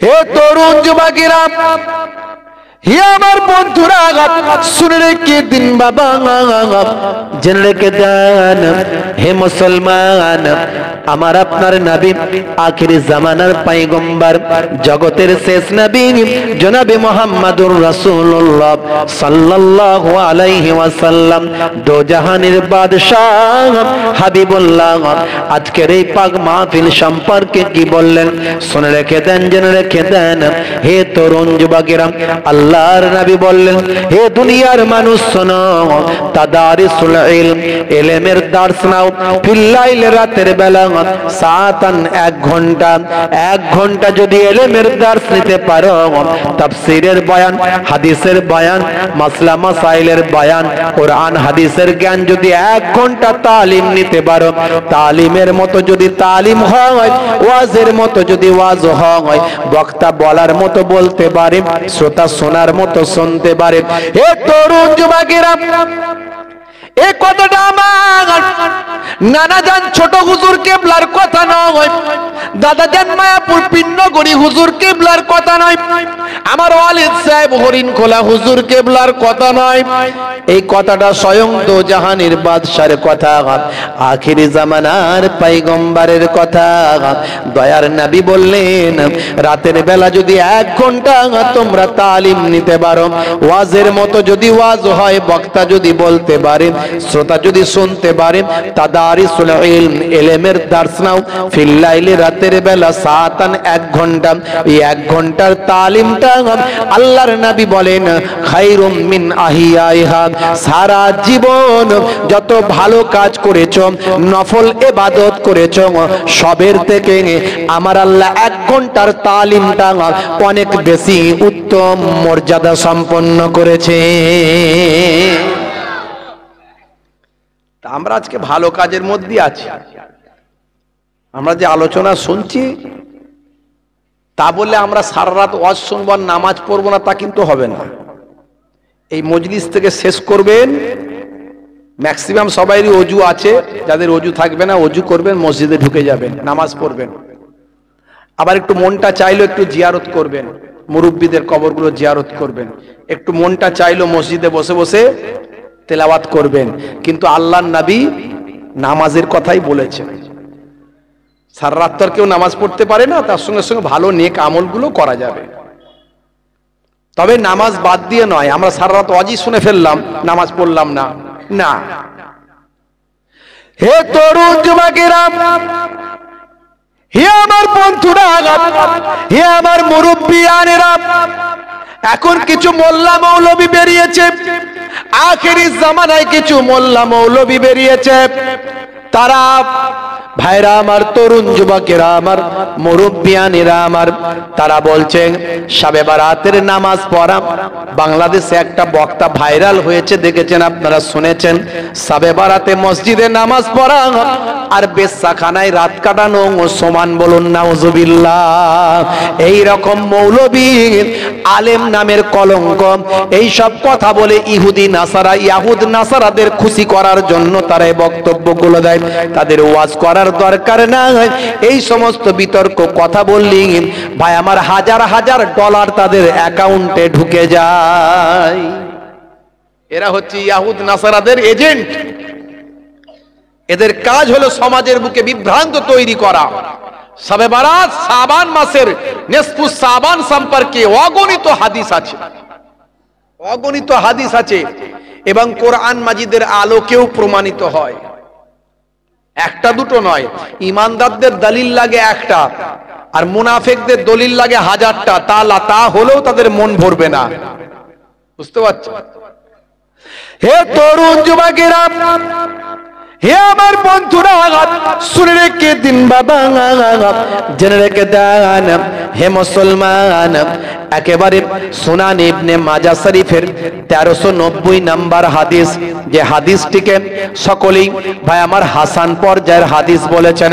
হে তরুণ যুবকেরা, হে আমার বন্ধুরা, শুনে রেখে দিন বাবা, জেনে রেখে দেন হে মুসলমান, আমার আপনার নবী, আখিরি জামানার পয়গম্বর, জগতের শেষ নবী জনাবে মুহাম্মদুর রাসূলুল্লাহ সাল্লাল্লাহু আলাইহি ওয়াসাল্লাম, দো জাহানের বাদশাহ হাবিবুল্লাহ আজকের এই পাক মাহফিল সম্পর্কে কি বললেন শুনে রেখে দেন, জেনে রেখে দেন। হে তরুণ যুবকেরা, আল্লাহর নবী বললেন, হে দুনিয়ার মানুষ শোনো, তাদারিসুল ইলম, ইলমের দার্স নাও, ফিল লাইল, রাতের বেলা, সাতান, 1 ঘন্টা, 1 ঘন্টা যদি ইলমের দার্স নিতে পারো, তাফসীরের বয়ান, হাদিসের বয়ান, মাসলা মাসাইলের বয়ান, কোরআন হাদিসের জ্ঞান যদি 1 ঘন্টা তালিম নিতে পারো, তালিমের মতো যদি তালিম হয়, ওয়াজের মতো যদি ওয়াজ হয়, বক্তা বলার মতো বলতে পারে, শ্রোতা শোনার মতো শুনতে পারে। হে তরুণ যুবকেরা, এই কথাটা আমার নানা জান ছোট হুজুর কেবলার কথা নয়, দাদা জান মায়াপুর পিন্নগড়ি হুজুর কেবলার কথা নয়, আমার ওয়ালিদ সাহেব হরিণখোলা হুজুর কেবলার কথা নয়, এই কথাটা স্বয়ং দো জাহানের বাদশার কথা, আখিরি জামানার পয়গম্বরের কথা। দয়ার নবী বললেন, রাতের বেলা যদি 1 ঘন্টা তোমরা তালিম নিতে পারো, ওয়াজের মতো যদি ওয়াজ হয়, বক্তা যদি বলতে পারে, শ্রোতা যদি শুনতে পারে, তাদারিসুল ইলম, ইলমের দার্স নাও, ফিল লাইলি, রাতের বেলা, সাতান, 1 ঘন্টা, এই 1 ঘন্টার তালিমটা আল্লাহর নবী বলেন খায়রুম মিন আহিয়াইহা, সারা জীবন যত ভালো কাজ করেছো, নফল ইবাদত করেছো, সবের থেকে আমার আল্লাহ 1 ঘন্টার তালিমটা অনেক বেশি উত্তম মর্যাদা সম্পন্ন করেছে। আমরা আজকে ভালো কাজের মধ্যে আছি, আমরা যে আলোচনা শুনছি তা বলে আমরা সারা রাত ওয়াজ শুনবো আর নামাজ পড়বো না, তা কিন্তু হবে না। এই মজলিস থেকে শেষ করবেন, ম্যাক্সিমাম সবাইরই অজু আছে, যাদের অজু থাকবে না অজু করবেন, মসজিদে ঢুকে যাবেন, নামাজ পড়বেন। আবার একটু মনটা চাইলো একটু জিয়ারত করবেন, মুরব্বীদের কবরগুলো জিয়ারত করবেন, একটু মনটা চাইলো মসজিদে বসে বসে তেলাওয়াত করবেন। কিন্তু আল্লাহর নবী নামাজের কথাই বলেছেন, সারা রাত তো কেউ নামাজ পড়তে পারে না, তার সঙ্গে সঙ্গে ভালো নেক আমলগুলো করা যাবে, তবে নামাজ বাদ দিয়ে নয়। আমরা সারা রাত ওয়াজি শুনে ফেললাম, নামাজ পড়লাম না, না। হে তরুণ যুবকেরা, হে আমার বন্ধুরা, হে আমার মুরব্বিয়ানেরা, এখন কিছু মোল্লা মৌলবী বেরিয়েছে, আখেরি জামানায় কিছু মোল্লা মৌলবী বেরিয়েছে, তারা ভাইরা আমার, তরুণ যুবকেরা আমার, মুরব্বিয়ানেরা আমার, তারা বলছেন শবে বারাতের নামাজ পড়া। বাংলাদেশে একটা বক্তা ভাইরাল হয়েছে, দেখেছেন আপনারা, শুনেছেন, শবে বারাতে মসজিদে নামাজ পড়া আর বেশ্যাখানায় রাত কাটানো সমান, বলুন নাউজুবিল্লাহ। এই রকম মৌলবী, আলেম নামের কলঙ্ক, এই সব কথা বলে ইহুদি নাসারা, ইয়াহুদ নাসারাদের খুশি করার জন্য তারা এই বক্তব্যগুলো দেয়। তাদের ওয়াজ করার দরকার নাই, এই সমস্ত বিতর্ক কথা বললি ভাই আমার হাজার হাজার ডলার তাদের অ্যাকাউন্টে ঢুকে যায়। এরা হচ্ছে ইয়াহুদ নাসারাদের এজেন্ট, এদের কাজ হলো সমাজের বুকে বিভ্রান্ত তৈরি করা। শবে বারাত শাবান মাসের নিসফুস শাবান সম্পর্কে অগণিত হাদিস আছে, অগণিত হাদিস আছে, এবং কোরআন মাজিদের আলোকেও প্রমাণিত হয়, একটা দুটো নয়। ইমানদারদের দলিল লাগে একটা, আর মুনাফিকদের দলিল লাগে 1000টা, তা হলেও তাদের মন ভরবে না, বুঝতে পারছো? হে তরুণ যুবকেরা, হে আমার বন্ধুরা, শুনে রেখে দিন বাবা, জেনে রেখে দেন হে মুসলমান, একেবারে সুনান ইবনে মাজাহ শরীফের 1390 নাম্বার হাদিস, যে হাদিসটিকে সকলেই ভাই আমার হাসান পর্যায়ের হাদিস বলেছেন।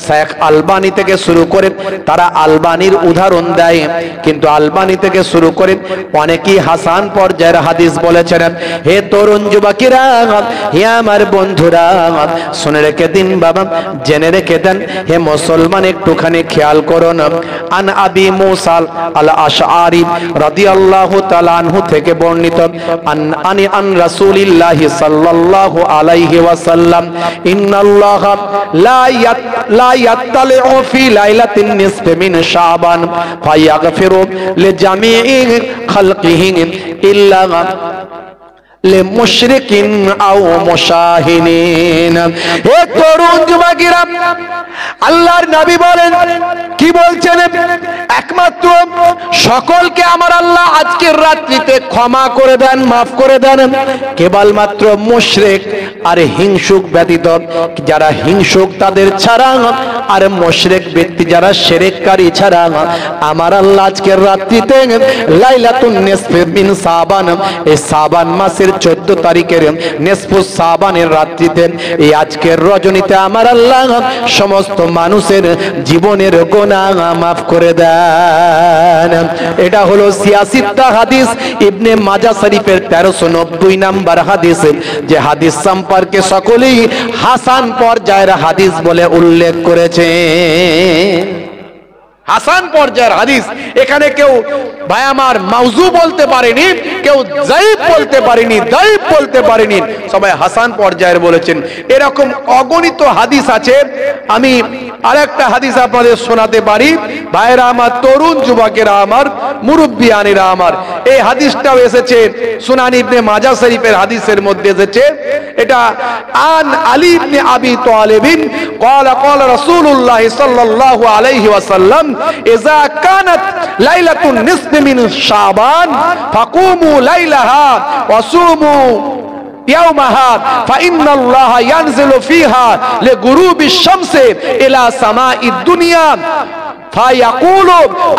শেখ আলবানী থেকে শুরু করে তারা আলবানীর উদাহরণ দেয়, কিন্তু আলবানী থেকে শুরু করে অনেকেই হাসান পর্যায়ের হাদিস বলেছেন। হে তরুণ যুবকেরা, হে আমার বন্ধুরা, শুনে রেখে দিন বাবা, জেনে রেখে দেন। হে মুসলমান, একটুখানি খেয়াল করুন। আন আবি মুসা আল আশআরি রাদিয়াল্লাহু তাআলা আনহু থেকে বর্ণিত, আন রাসূলিল্লাহি সাল্লাল্লাহু আলাইহি ওয়াসাল্লাম, ইন্নাল্লাহা লা ইয়াত্তালিউ ফি লাইলাতিন নিসফি মিন শাবান ফায়াগফিরু লিজামিই খালকিহি ইল্লা মুশরিকিন আও মুশাহিনিন। হে তরুণ যুবকেরা, আল্লাহর নবী বলেন, কি বলছেন? একমাত্র সকলকে আমার আল্লাহ আজকের রাত্রিতে ক্ষমা করে দেন, মাফ করে দেন। কেবলমাত্র মুশরিক আর হিংসুক ব্যতীত, যারা হিংসুক তাদের ছাড়া, আর মুশরিক ব্যক্তি যারা শিরককারী ছাড়া, আমার আল্লাহ আজকের রাত্রিতে লাইলাতুন নিসফি মিন শাবান, এই শাবান মাসের 14 তারিখের নিসফুস শাবানের রাত্রিতে, এই আজকের রজনীতে আমার আল্লাহ সমস্ত মানুষের জীবনের গুনাহ মাফ করে দেন। এটা হলো সিয়াসিত্তা হাদিস, ইবনে মাজাহ শরীফের 1390 নাম্বার হাদিস, যে হাদিস সম্পর্কে সকলেই হাসান পর্যায়ের হাদিস বলে উল্লেখ করেছে। হাসান পর্যায়ের হাদিস। এখানে কেউ ভাই আমার মাউজু বলতে পারেনি, কেউ যায়িফ বলতে পারেনি, দায়িফ বলতে পারেনি, সবাই হাসান পর্যায়ের বলেছেন। এরকম অগণিত হাদিস আছে। আমি আরেকটা হাদিস আপনাদের শোনাতে পারি। ভাইরা আমার, তরুণ যুবকেরা আমার, মুরব্বিয়ানেরা আমার, এই হাদিসটাও এসেছে সুনান ইবনে মাজাহ শরীফের হাদিসের মধ্যে এসেছে। এটা আন আলী ইবনে আবি তালিবিন قال قال رسول الله صلى الله عليه وسلم إذا كانت ليلة النصف من شعبان فقوموا ليلها وصوموا يومها فإن الله ينزل فيها لغروب الشمس إلى سماء الدنيا فيقول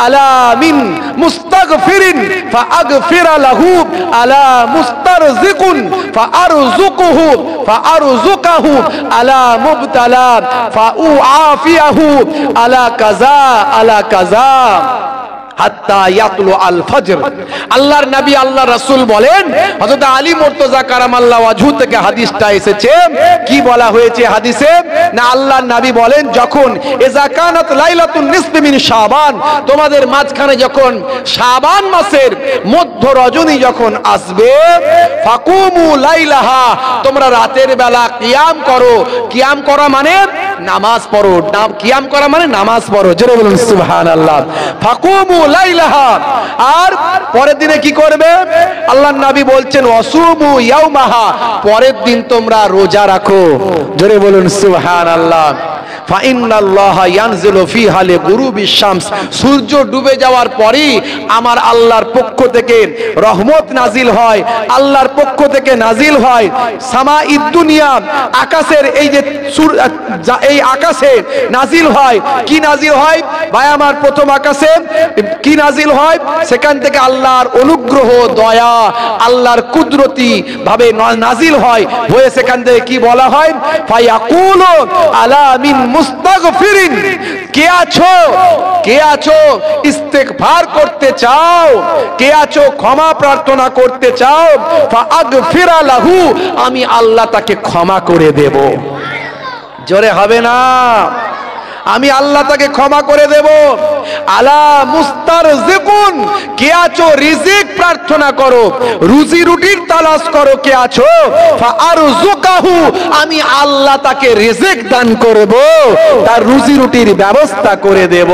ألا من مستغفر فأغفر له ألا مسترزق فأرزقه ألا مبتلى فأعافيه ألا كذا ألا كذا হাত্তা ইয়াতলু আল ফজর। আল্লাহর নবী আল্লাহ রাসূল বলেন, হযরত আলী মুর্তজা কারামাল্লাহু ওয়াজহু থেকে হাদিসটা এসেছে। কি বলা হয়েছে হাদিসে? না, আল্লাহর নবী বলেন, যখন ইজা কানাত লাইলাতুন নিসফি মিন শাবান, তোমাদের মাঝখানে যখন শাবান মাসের মধ্য রজনী যখন আসবে, ফাকুমু লাইলাহা, তোমরা রাতের বেলা কিয়াম করো। কিয়াম করা মানে নামাজ পড়ো। কিয়াম করা মানে নামাজ পড়ো। জোরে বলুন সুবহানাল্লাহ। ফাকুমু লাইলাহা। আর পরের দিনে কি করবে? আল্লাহর নবী বলছেন, ওয়াসুমু ইয়াউমাহা, পরের দিন তোমরা রোজা রাখো। জোরে বলুন সুবহানাল্লাহ। ফাইন্নাল্লাহা ইয়ানজিলু ফিহা লিগুরুবিশ শামস, সূর্য ডুবে যাওয়ার পরই আমার আল্লাহর পক্ষ থেকে রহমত নাজিল হয়, আল্লাহর পক্ষ থেকে নাজিল হয়। সামাঈদ দুনিয়া, আকাশের এই যে এই আকাশে নাজিল হয়। কি নাজিল হয় ভাই আমার? প্রথম আকাশে কি নাজিল হয়? সেখান থেকে আল্লাহর অনুগ্রহ, দয়া, আল্লাহর কুদরতি ভাবে নাজিল হয়। হয়ে সেখান থেকে কি বলা হয়? ফায়াকুলু আলা মিন মুস্তাগফিরিন, কে আছো, কে আছো ইস্তেগফার করতে চাও, কে আছো ক্ষমা প্রার্থনা করতে চাও, ফাআগফিরা লাহু, আমি আল্লাহ তাকে ক্ষমা করে দেব। জোরে হবে না? আমি আল্লাহ তাকে ক্ষমা করে দেব। আলা মুস্তারজিকুন, কে আছো রিজিক প্রার্থনা করো, রুজি রুটির তালাশ করো, কে আছো, ফাআরযুকাহু, আমি আল্লাহ তাকে রিজিক দান করব, তার রুজি রুটির ব্যবস্থা করে দেব।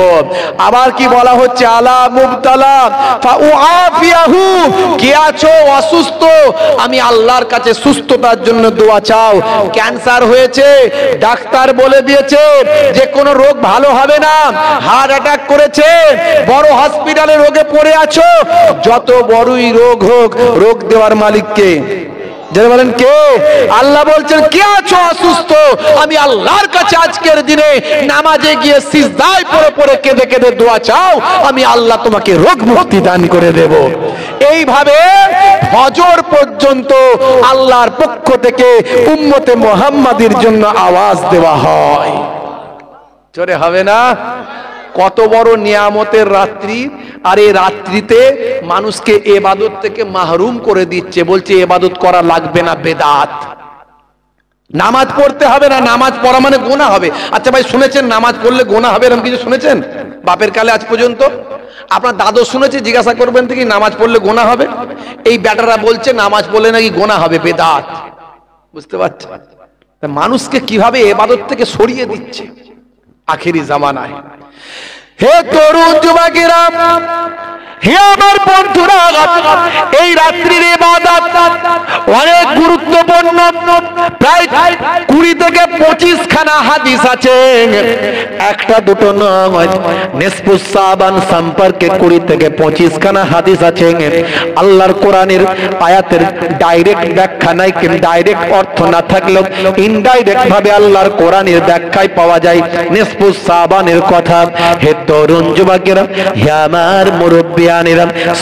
আবার কি বলা হচ্ছে? আলা মুবতালা ফাউআফিয়াহু, কে আছো অসুস্থ, আমি আল্লাহর কাছে সুস্থতার জন্য দোয়া চাও। ক্যান্সার হয়েছে, ডাক্তার বলে দিয়েছে যে কোনো রোগ ভালো হবে না, হার্ট অ্যাটাক করেছে, বড় হসপিটালে রোগে পড়ে আছো, যত বড়ই রোগ হোক, রোগ দেওয়ার মালিককে যারা বলেন কে? আল্লাহ বলছেন কে আছো অসুস্থ, আমি আল্লাহর কাছে আজকের দিনে নামাজে গিয়ে সিজদায় পড়ে পড়ে কেঁদে কেঁদে দোয়া চাও, আমি আল্লাহ তোমাকে রোগ মুক্তি দান করে দেব। এইভাবে ফজর পর্যন্ত আল্লাহর পক্ষ থেকে উম্মতে মুহাম্মাদির জন্য আওয়াজ দেওয়া হয়। জোরে হবে না? কত বড় নিয়ামতের রাত্রি, আর এই রাত্রিতে মানুষকে ইবাদত থেকে মাহরুম করে দিচ্ছে, বলছে ইবাদত করা লাগবে না, বেদাত। নামাজ পড়তে হবে না, নামাজ পড়া মানে গোনা হবে। আচ্ছা ভাই, শুনেছেন নামাজ পড়লে গোনা হবে এরকম কিছু শুনেছেন বাপের কালে আজ পর্যন্ত? আপনার দাদু শুনেছে? জিজ্ঞাসা করবেন থেকে নামাজ পড়লে গোনা হবে। এই ব্যাটারা বলছে নামাজ পড়লে নাকি গোনা হবে, বেদাত। বুঝতে পারছেন মানুষকে কিভাবে ইবাদত থেকে সরিয়ে দিচ্ছে আখেরি জামানায়। হে তরুণ যুবকেরা, হে আমার বন্ধুরা, এই রাত্রির ইবাদত অনেক গুরুত্বপূর্ণ। প্রায় 20 থেকে 25 খানা হাদিস আছে, একটা দুটো নয়। নিসফুস সাবান সম্পর্কে 20 থেকে 25 খানা হাদিস আছে। আল্লাহর কোরআনের আয়াতের ডাইরেক্ট ব্যাখ্যা নাই, কিন্তু ডাইরেক্ট অর্থ না থাকলেও ইনডাইরেক্ট ভাবে আল্লাহর কোরআনের ব্যাখ্যায় পাওয়া যায় নিসফুস সাবানের কথা। হে তরুণ যুবকেরা, হে আমার মুরব্বী,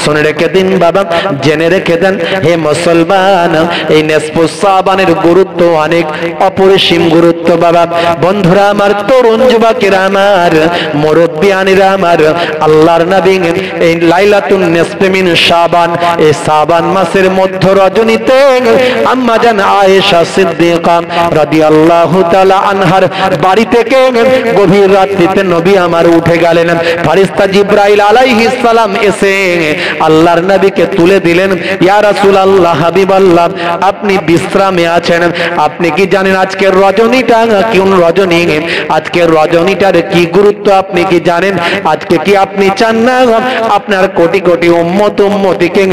শুনে রেখে দিন বাবা, জেনে রেখে দেন হে মুসলমান, এই নিসফুস সাবানের গুরুত্ব অনেক, অপরিসীম গুরুত্ব বাবা। বন্ধুরা আমার, তরুণ যুবকেরা আমার, মুরব্বিয়ানেরা আমার, আল্লাহর নবী এই লাইলাতুন নিসফি মিন শাবান, এই শাবান মাসের মধ্য রজনীতে আম্মা জান আয়েশা সিদ্দিকা রাদিয়াল্লাহু তাআলা আনহার বাড়ি থেকে গভীর রাত্রিতে নবী আমার উঠে গেলেন। ফেরেশতা জিবরাইল আলাইহিস সালাম এসে আল্লাহর নবীকে তুলে দিলেন, ইয়া রাসূলুল্লাহ, হাবিবাল্লাহ, আপনি বিশ্রামে আছেন। আপনি কি জানেন আজকের রজনীটা কোন রজনী? আজকের রজনীটার কি গুরুত্ব আপনি কি জানেন? আজকে কি আপনি চান না আপনার কোটি কোটি উম্মত উম্মতিকে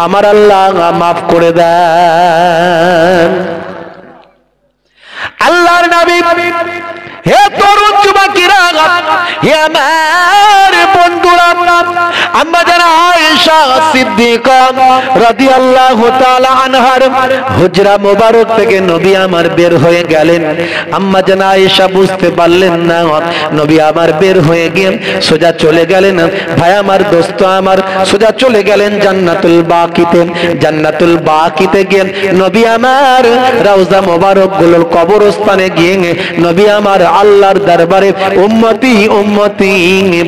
আমার আল্লাহ মাফ করে দেন? আল্লাহর নবী, হে তরুণ যুবকেরা, হে আমার বন্ধুরা, আম্মা জান আয়েশা সিদ্দিকা রাদিয়াল্লাহু তাআলা আনহার হুজরা মোবারক থেকে নবী আমার বের হয়ে গেলেন। আম্মা জান আয়েশা বুঝতে পারলেন না, নবী আমার বের হয়ে গিয়ে সোজা চলে গেলেন, ভাই আমার, দোস্ত আমার, সোজা চলে গেলেন জান্নাতুল বাকিতে। জান্নাতুল বাকিতে গিয়ে নবী আমার রওজা মোবারক গুলোর কবরস্থানে গিয়ে নবী আমার আল্লাহর দরবারে উম্মতি উম্মতি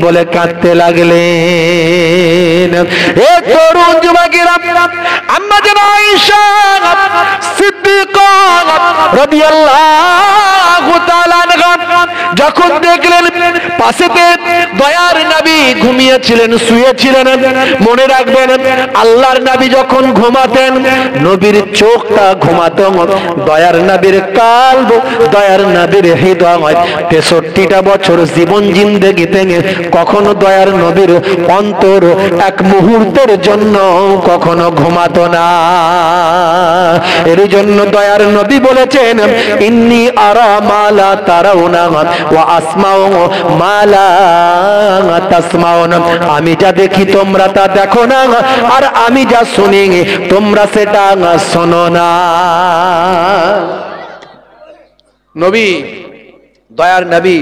বলে কাঁদতে লাগলেন। এ তরুণ যুবকেরা, আম্মা জান আয়েশা সিদ্দিকা রাদিয়াল্লাহু তাআলা আনহা যখন দেখলেন পাশেতে দয়ার নবী ঘুমিয়েছিলেন, শুয়েছিলেন, মনে রাখবেন আল্লাহর নবী যখন ঘুমাতেন নবীর চোখটা ঘুমাতো, দয়ার নবীর কালব, দয়ার নবীর হৃদয় 63টা বছর জীবন জিন্দেগিতে কখনো দয়ার নবীর অন্তর এক মুহূর্তের জন্য কখনো ঘুমাতো না। এর জন্য দয়ার নবী বলেছেন, ইন্নী আরা মালা তারাউনা ওয়া আসমাউ মালা তাসমাউন, আমি যা দেখি তোমরা তা দেখো না, আর আমি যা শুনি তোমরা সেটা শোনো না। নবী, দয়ার নবী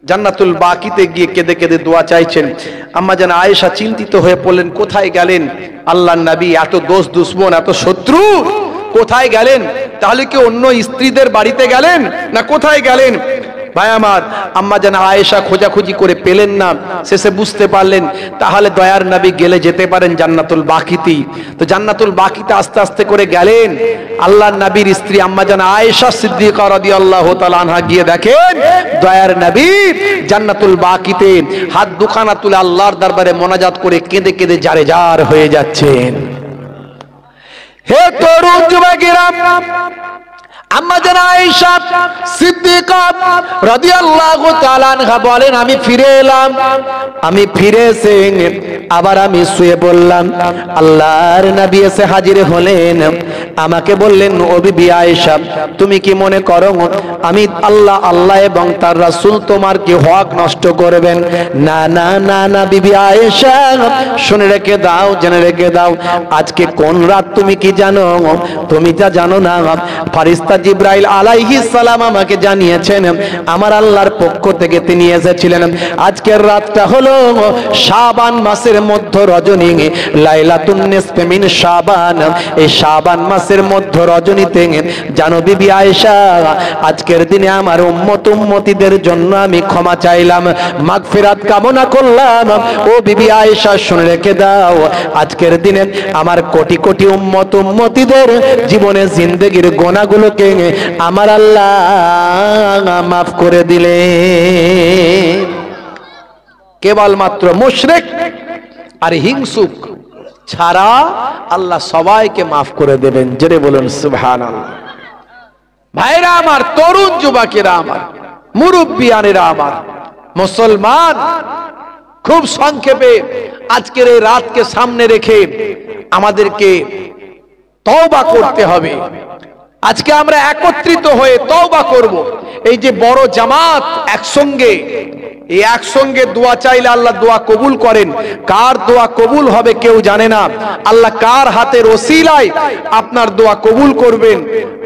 জান্নাতুল বাকিতে গিয়ে কেঁদে কেঁদে দোয়া চাইছেন। আম্মা জান আয়েশা চিন্তিত হয়ে পড়লেন, কোথায় গেলেন আল্লাহর নবী? এত দোষ দুশ্মন, এত শত্রু, কোথায় গেলেন? তাহলে কি অন্য স্ত্রীদের বাড়িতে গেলেন না কোথায় গেলেন? ভাই আমার, আম্মা জান আয়েশা খোঁজাখুঁজি করে পেলেন না, শেষে বুঝতে পারলেন তাহলে দয়ার নবী গেলে যেতে পারেন জান্নাতুল বাকিতে। তো জান্নাতুল বাকিতে আস্তে আস্তে করে গেলেন। আল্লাহর নবীর স্ত্রী আম্মা জান আয়েশা সিদ্দিকা রাদিয়াল্লাহু তাআলা আনহা গিয়ে দেখেন দয়ার নবী জান্নাতুল বাকিতে হাত দুখানা তুলে আল্লাহর দরবারে মোনাজাত করে কেঁদে কেঁদে জারে জার হয়ে যাচ্ছেন। হে তরুণ যুবকেরা, আম্মা জান আয়েশা সিদ্দিকা রাদিয়াল্লাহু তাআলা আনহা বলেন, আমি ফিরে এলাম, আমি ফিরে এসে আবার আমি শুয়ে পড়লাম। আল্লাহর নবী এসে হাজির হলেন। আমাকে বললেন, ও বিবি আয়েশা, তুমি কি মনে করো আমি আল্লাহ এবং তার রাসূল তোমার কি হক নষ্ট করবেন? না না না না বিবি আয়েশা, শুনে রেখে দাও, জেনে রেখে দাও, আজকে কোন রাত তুমি কি জানো? তুমি তা জানো না। ফারিস্তা জিবরাইল আলাইহিস সালাম আমাকে জানিয়েছেন, আমার আল্লাহর পক্ষ থেকে তিনি এসেছিলেন। আজকের রাতটা হলো শাবান মাসের মধ্য রজনী, লাইলাতুন নিসফি মিন শাবান। এই শাবান মাসের মধ্য রজনীতে জানো বিবি আয়েশা, আজকের দিনে আমার উম্মতিদের জন্য আমি ক্ষমা চাইলাম, মাগফিরাত কামনা করলাম। ও বিবি আয়েশা, শুনে রেখে দাও, আজকের দিনে আমার কোটি কোটি উম্মতিদের জীবনে জিন্দেগির গোনাগুলোকে আমার আল্লাহ মাফ করে দিলেন। কেবলমাত্র মুশরিক আর হিংসুক ছাড়া আল্লাহ সবাইকে মাফ করে দেবেন। জোরে বলুন সুবহানাল্লাহ। ভাইরা আমার, তরুণ যুবকেরা আমার, মুরব্বিয়ানেরা আমার, মুসলমান, খুব সংক্ষেপে আজকের এই রাতকে সামনে রেখে আমাদেরকে তওবা করতে হবে। আজকে আমরা একত্রিত হয়ে তওবা করব। এই যে বড় জামাত একসঙ্গে, এই একসঙ্গে দোয়া চাইলে আল্লাহ দোয়া কবুল করেন। কার দোয়া কবুল হবে কেউ জানে না। আল্লাহ কার হাতের ওসিলায় আপনার দোয়া কবুল করবেন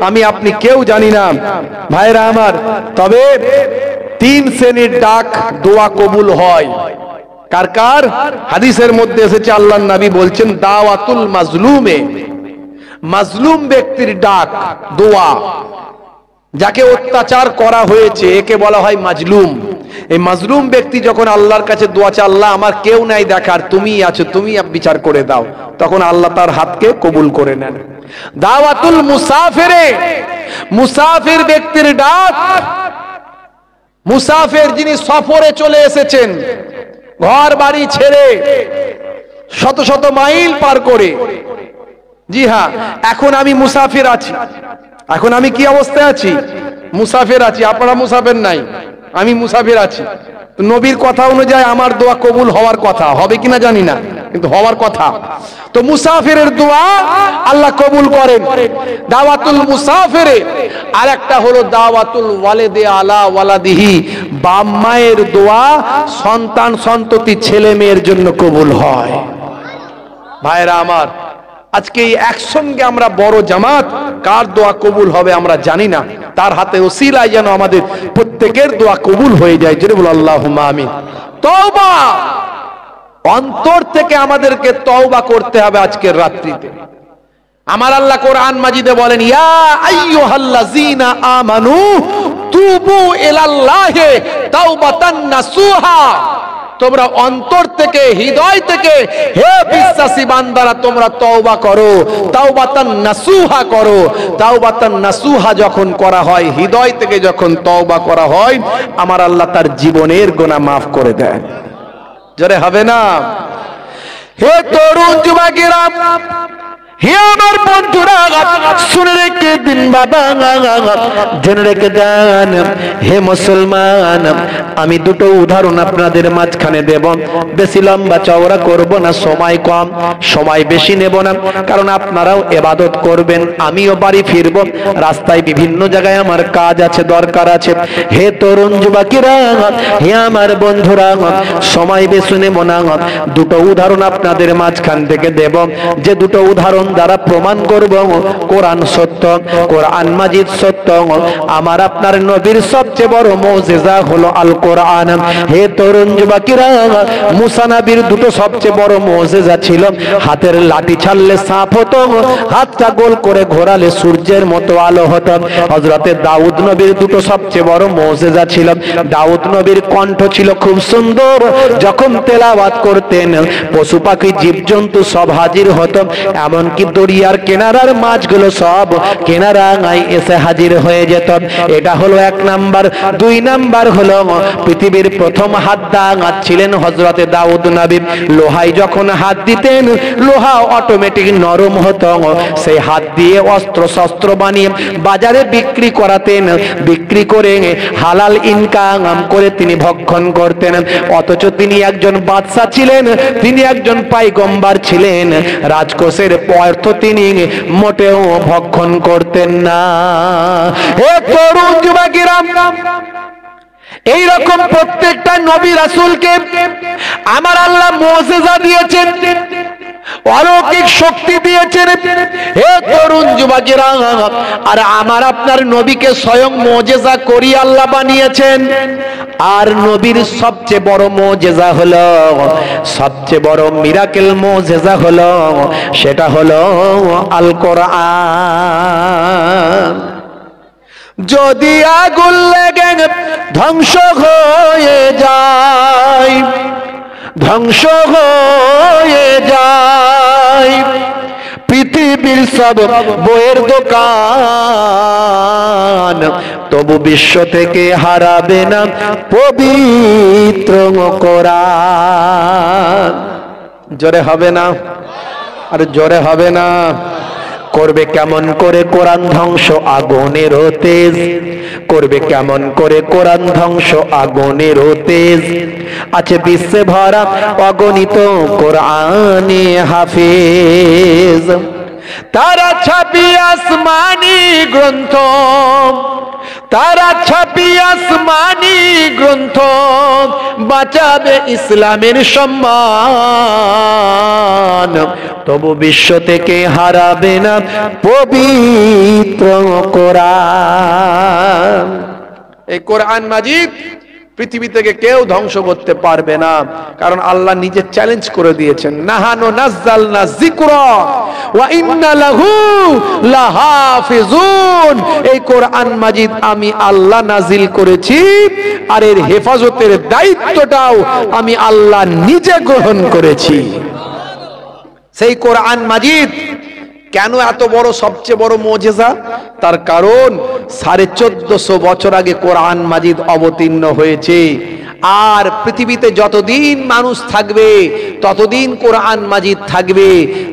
আমি আপনি কেউ জানি না। ভাইরা আমার, তবে 3 শ্রেণীর ডাক দোয়া কবুল হয়। কার কার? হাদিসের মধ্যে এসেছে, আল্লাহর নবী বলছেন, দাওয়াতুল মাজলুমে, মাজলুম ব্যক্তির ডাক, দোয়া, যাকে অত্যাচার করা হয়েছে একে বলা হয় মাজলুম। এই মাজলুম ব্যক্তি যখন আল্লাহর কাছে দোয়া চায়, আল্লাহ আমার কেউ নাই দেখার, তুমিই আছো, তুমি বিচার করে দাও, তখন আল্লাহ তার হাতকে কবুল করে নেন। দাওয়াতুল মুসাফিরে, মুসাফির ব্যক্তির ডাক, মুসাফির যিনি সফরে চলে এসেছেন, ঘর বাড়ি ছেড়ে শত শত মাইল পার করে, জি হ্যাঁ, এখন আমি মুসাফির আছি। এখন আমি কি অবস্থায় আছি? মুসাফির আছি। আপনারা মুসাফির নাই, আমি মুসাফির আছি। নবীর কথা অনুযায়ী আমার দোয়া কবুল হওয়ার কথা, হবে কিনা জানি না, কিন্তু হওয়ার কথা। তো মুসাফিরের দোয়া আল্লাহ কবুল করেন। দাওয়াতুল মুসাফিরে। আর একটা হলো দাওয়াতুল ওয়ালিদে আলা ওয়ালাদিহি, বাপ মায়ের দোয়া সন্তান সন্ততি ছেলে মেয়ের জন্য কবুল হয়। ভাইরা আমার, আজকে এই একসঙ্গে আমরা বড় জামাত, কার দোয়া কবুল হবে আমরা জানি না, তার হাতে ওসিলায় যেন আমাদের প্রত্যেকের দোয়া কবুল হয়ে যায়। জোরে বলো আল্লাহুম্মা আমিন। তওবা, অন্তর থেকে আমাদেরকে তওবা করতে হবে আজকের রাত্রিতে। আমার আল্লাহ কোরআন মাজিদে বলেন, ইয়া আইয়ুহাল্লাযীনা আমানু তুবু ইলাল্লাহি তাওবাতান নাসুহা, তোমরা অন্তর থেকে, হৃদয় থেকে, হে বিশ্বাসী বান্দারা, তোমরা তওবা করো, তাওবাতান নাসুহা করো। তাওবাতান নাসুহা যখন করা হয়, হৃদয় থেকে যখন তওবা করা হয়, আমার আল্লাহ তার জীবনের গুনাহ মাফ করে দেন। জোরে হবে না? হে তরুণ যুবকেরা, হে আমার বন্ধুরা, শুনে রেখে দিন বাবা, জেনে রেখে দেন, হে মুসলমান, আমি দুটো উদাহরণ আপনাদের মাঝখানে দেব। বেশি লম্বা চওড়া করব না, সময় কম, সময় বেশি নেব না, কারণ আপনারাও ইবাদত করবেন, আমিও বাড়ি ফিরব, রাস্তায় বিভিন্ন জায়গায় আমার কাজ আছে, দরকার আছে। হে তরুণ যুবকেরা, হে আমার বন্ধুরা, সময় বেশি নেব না, দুটো উদাহরণ আপনাদের মাঝখান থেকে দেব, যে দুটো উদাহরণ দ্বারা প্রমাণ করব কোরআন সত্য, কোরআন মাজিদ সত্য। আমার আপনার নবীর সবচেয়ে বড় মুজিজা হলো আল কোরআন। হে তরুণ যুবকেরা, মুসা নবীর দুটো সবচেয়ে বড় মুজিজা ছিল, হাতের লাঠি ছাড়লে সাপ হতো, হাতটা গোল করে ঘোরালে সূর্যের মতো আলো হতো। হযরতে দাউদ নবীর দুটো সবচেয়ে বড় মুজিজা ছিল, দাউদ নবীর কণ্ঠ ছিল খুব সুন্দর, যখন তেলাওয়াত করতেন পশু পাখি জীবজন্তু সব হাজির হতো, এমনকি দরিয়ার কিনারার মাছগুলো সব কিনারায় এসে হাজির হয়ে যেত। এটা হলো 1 নাম্বার। 2 নাম্বার হলো, পৃথিবীর প্রথম হাদ্দাদ ছিলেন হযরতে দাউদ নবী। লোহায় যখন হাত দিতেন, লোহা অটোমেটিক নরম হতো, সেই হাত দিয়ে অস্ত্র শস্ত্র বানিয়ে বাজারে বিক্রি করাতেন, বিক্রি করে হালাল ইনকাম করে তিনি ভক্ষণ করতেন। অথচ তিনি একজন বাদশা ছিলেন, তিনি একজন পয়গম্বর ছিলেন, রাজকোষের পদার্থ তিনি মোটেও ভক্ষণ করতেন না। হে তরুণ যুবকেরা, এইরকম প্রত্যেকটা নবী রাসূলকে আমার আল্লাহ মুজিজা দিয়েছেন, অলৌকিক শক্তি দিয়েছেন। হে তরুণ যুবকেরা, আর আমার আপনার নবীকে স্বয়ং মুজিজা করি আল্লাহ বানিয়েছেন। আর নবীর সবচেয়ে বড় মুজিজা হলো, সবচেয়ে বড় মিরাকেল মুজিজা হলো, সেটা হলো আল কোরআন। যদি আগুন লেগে ধ্বংস হয়ে যায়, ধ্বংস হয়ে যায় পৃথিবীর সব বইয়ের দোকান, তবু বিশ্ব থেকে হারাবে না পবিত্র কোরআন। জোরে হবে না? আর জোরে হবে না? করবে কেমন করে কোরআন ধ্বংস আগুনের তেজ, করবে কেমন করে কোরআন ধ্বংস আগুনের তেজ। আছে বিশ্বে ভরা অগণিত কোরআনে হাফেজ, তারা ছাপি আসমানি গ্রন্থ, তারা ছাপি আসমানি গ্রন্থ, বাঁচাবে ইসলামের সম্মান, তবু বিশ্ব থেকে হারাবে না পবিত্র কোরআন। এই কোরআন মাজিদ পৃথিবী থেকে কেউ ধ্বংস করতে পারবে না, কারণ আল্লাহ নিজে চ্যালেঞ্জ করে দিয়েছেন, নাহানু নাযালনা যিকরা ওয়া ইন্না লাহু লাহাফিজুন। এই কোরআন মাজিদ আমি আল্লাহ নাজিল করেছি, আর এর হেফাজতের দায়িত্বটাও আমি আল্লাহ নিজে গ্রহণ করেছি। সেই কোরআন মাজিদ কেন এত বড়, সবচেয়ে বড় মুজিজা? তার কারণ 1450 বছর আগে কোরআন মাজিদ অবতীর্ণ হয়েছে। আর পৃথিবীতে যতদিন মানুষ থাকবে ততদিন কোরআন মাজিদ থাকবে।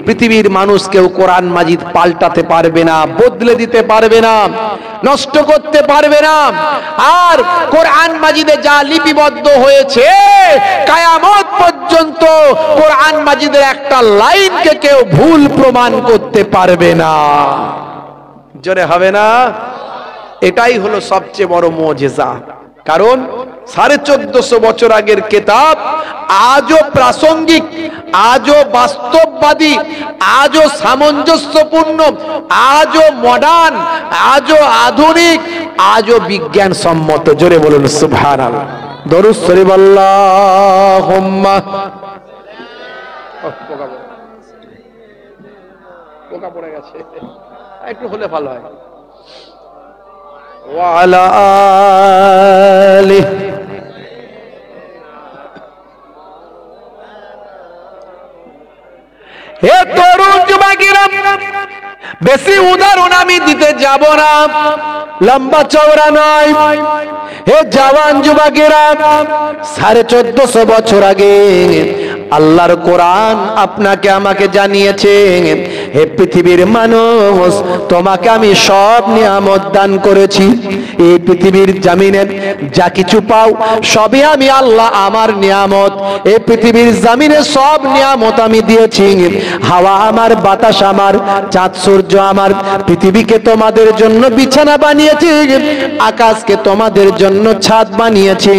পৃথিবীর মানুষ কেউ কোরআন মাজিদ পাল্টাতে পারবে না, বদলে দিতে পারবে না, নষ্ট করতে পারবে না। আর কোরআন মাজিদে যা লিপিবদ্ধ হয়েছে, কিয়ামত পর্যন্ত কোরআন মাজিদের একটা লাইনকে কেউ ভুল প্রমাণ করতে পারবে না। জোরে হবে না? এটাই হলো সবচেয়ে বড় মুজিজা। কারণ 1450 বছর আগের কিতাব আজও প্রাসঙ্গিক, আজও বাস্তববাদী, আজও সামঞ্জস্যপূর্ণ, আজও মডার্ন, আজও আধুনিক, আজও বিজ্ঞান সম্মত। জোরে বলুন সুবহানাল্লাহ। দরুদ শরীফ আল্লাহুম্মা। পোকা পড়ে গেছে, একটু হলে ভালো হয়। ওয়া আলা আলিহি। হে তরুণ যুবকেরা, বেশি উদাহরণ আমি দিতে যাব না, লম্বা চওড়া নয়। হে জওয়ান যুবকেরা, 1450 বছর আগে আল্লাহর কোরআন আপনাকে আমাকে জানিয়েছে, হে পৃথিবীর মানুষ, তোমাকে আমি সব নিয়ামত দান করেছি। এই পৃথিবীর জমিনে যা কিছু পাও সবই আমি আল্লাহ আমার নিয়ামত। এই পৃথিবীর জমিনে সব নিয়ামত আমি দিয়েছি। হাওয়া আমার, বাতাস আমার, চাঁদ সূর্য আমার। পৃথিবীকে তোমাদের জন্য বিছানা বানিয়েছি, আকাশকে তোমাদের জন্য ছাদ বানিয়েছি।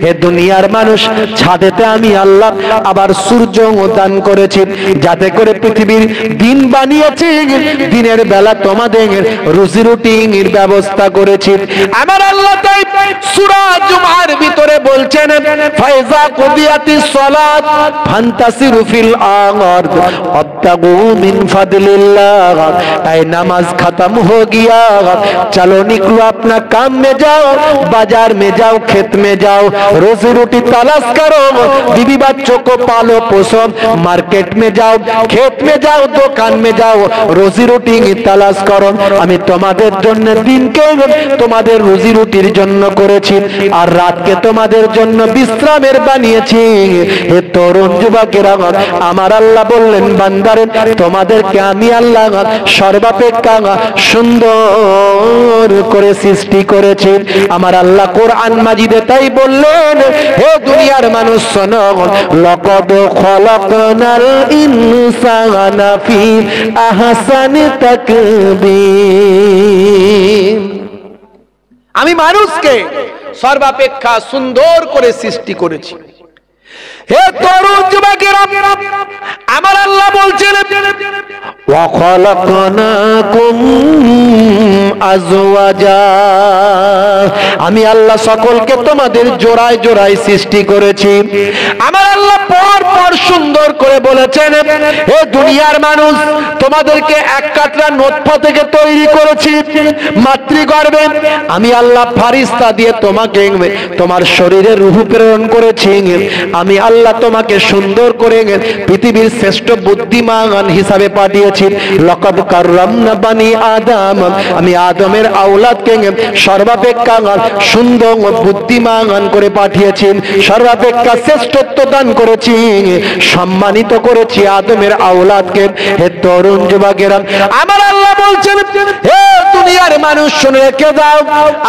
হে দুনিয়ার মানুষ, ছাদেতে আমি আল্লাহ আবার সূর্য দান করেছি, যাতে করে পৃথিবীর দিন বানিয়েছি, দিনের বেলা তোমাদের রুজি রুটির ব্যবস্থা করেছি। আমার আল্লাহ তাই সূরা জুমার ভিতরে বলছেন, ফাইজা কুদিয়াতিস সালাত ফান্তাসিরু ফিল আরদ ওয়াবতাগু মিন ফাদলিল্লাহ। এই নামাজ खत्म हो गया, चलो निकलो अपना काम में जाओ, बाजार में जाओ, खेत में जाओ, रोजी रोटी तलाश करो, बीवी बच्चों को पालो पोसो, मार्केट में जाओ, खेत में जाओ, দোকান में जाओ, রুজি রুটি তালাশ করো। আমি তোমাদের জন্য দিনকে তোমাদের রুজি রুটির জন্য করেছি, আর রাতকে তোমাদের জন্য বিশ্রামের বানিয়েছি। হে তরুণ যুবকেরা, আমার আল্লাহ বললেন, বান্দারে, তোমাদেরকে আমি আল্লাহ সর্বাপেক্ষা সুন্দর করে সৃষ্টি করেছি। আমার আল্লাহ কোরআন মাজিদে তাই বললেন, হে দুনিয়ার মানুষ শোনো, লাকাদ খালাকনাল ইনসানা ফি আহসানি তাকবীর। আমি মানুষকে সর্বাপেক্ষা সুন্দর করে সৃষ্টি করেছি। হে তরুণ যুবকেরা, আমার আল্লাহ বলছেন ওয়া খালাকনাকুম আজওয়াজা, আমি আল্লাহ সকলকে তোমাদের জোড়ায় জোড়ায় সৃষ্টি করেছি। আমার আল্লাহ পর পর সুন্দর করে বলেছেন, হে দুনিয়ার মানুষ, তোমাদেরকে এক কাতরা নতফা থেকে তৈরি করেছি মাতৃগর্ভে। আমি আল্লাহ ফারিস্তা দিয়ে তোমাকে তোমার শরীরে রূহ প্রেরণ করেছি। আমি আল্লাহ তোমাকে সুন্দর করে পৃথিবীর শ্রেষ্ঠ বুদ্ধিমান হিসাবে পাঠিয়েছি। লাকাদ কাররামনা বানি আদম, আমি আদমের আওলাদকে সর্বাপেক্ষা সুন্দর বুদ্ধিমান করে পাঠিয়েছি, সর্বাপেক্ষা শ্রেষ্ঠত্ব দান করেছি, সম্মানিত করেছি আদমের আওলাদকে। হে তরুণ যুবকেরা, আমার আল্লাহ বলছেন, হে দুনিয়ার মানুষ শুনে রেখে দাও,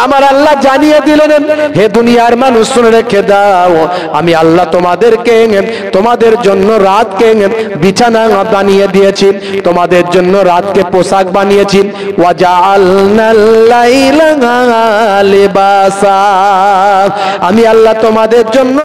আমার আল্লাহ জানিয়ে দিলেন, হে দুনিয়ার মানুষ শুনে রেখে দাও, আমি আল্লাহ তোমাদের জন্য রাতকে বিছানা বানিয়ে দিয়েছি, তোমাদের জন্য রাতকে পোশাক বানিয়েছি। ওয়াজআলনাল লাইলা লিবাসা, আমি আল্লাহ তোমাদের জন্য